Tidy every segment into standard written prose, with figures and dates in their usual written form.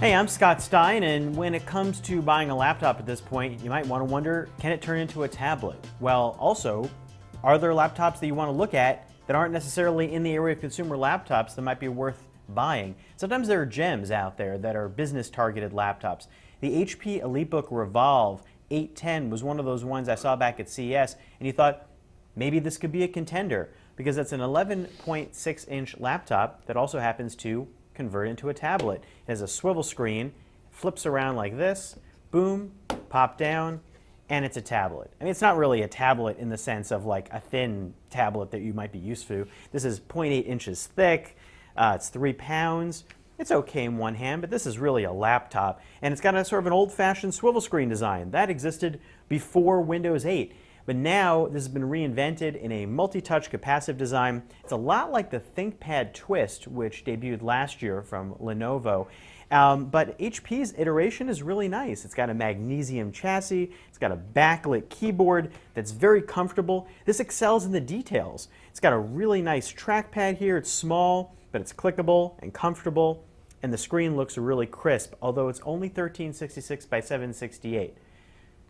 Hey, I'm Scott Stein, and when it comes to buying a laptop at this point, you might want to wonder, can it turn into a tablet? Well, also, are there laptops that you want to look at that aren't necessarily in the area of consumer laptops that might be worth buying? Sometimes there are gems out there that are business-targeted laptops. The HP Elitebook Revolve 810 was one of those ones I saw back at CES, and you thought, maybe this could be a contender, because it's an 11.6-inch laptop that also happens to convert into a tablet. It has a swivel screen, flips around like this, boom, pop down, and it's a tablet. I mean, it's not really a tablet in the sense of like a thin tablet that you might be used to. This is 0.8 inches thick, it's 3 pounds. It's okay in one hand, but this is really a laptop, and it's got a sort of an old-fashioned swivel screen design. That existed before Windows 8. But now this has been reinvented in a multi-touch capacitive design. It's a lot like the ThinkPad Twist, which debuted last year from Lenovo. But HP's iteration is really nice. It's got a magnesium chassis. It's got a backlit keyboard that's very comfortable. This excels in the details. It's got a really nice trackpad here. It's small, but it's clickable and comfortable. And the screen looks really crisp, although it's only 1366 by 768.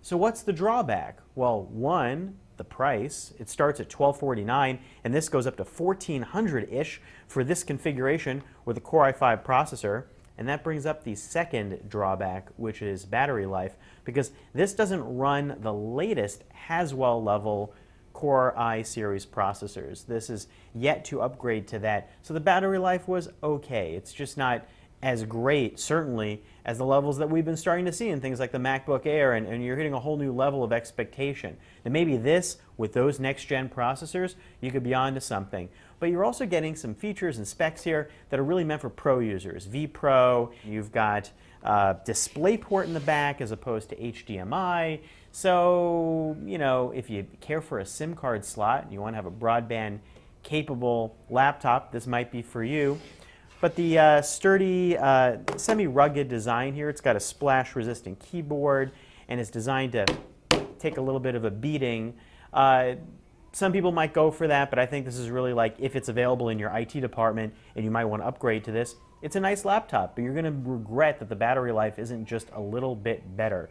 So what's the drawback? Well, one, the price. It starts at $1249, and this goes up to $1,400-ish for this configuration with a Core i5 processor. And that brings up the second drawback, which is battery life, because this doesn't run the latest Haswell level Core i series processors. This is yet to upgrade to that. So the battery life was okay. It's just not as great, certainly, as the levels that we've been starting to see in things like the MacBook Air, and you're hitting a whole new level of expectation. And maybe this, with those next-gen processors, you could be on to something. But you're also getting some features and specs here that are really meant for pro users. vPro, you've got DisplayPort in the back as opposed to HDMI. So, you know, if you care for a SIM card slot and you want to have a broadband-capable laptop, this might be for you. But the sturdy, semi-rugged design here, it's got a splash-resistant keyboard, and it's designed to take a little bit of a beating. Some people might go for that, but I think this is really like if it's available in your IT department and you might want to upgrade to this, it's a nice laptop, but you're going to regret that the battery life isn't just a little bit better.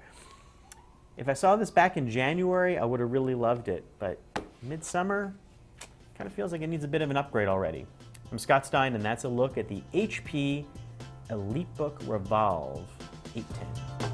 If I saw this back in January, I would have really loved it, but midsummer kind of feels like it needs a bit of an upgrade already. I'm Scott Stein, and that's a look at the HP Elitebook Revolve 810.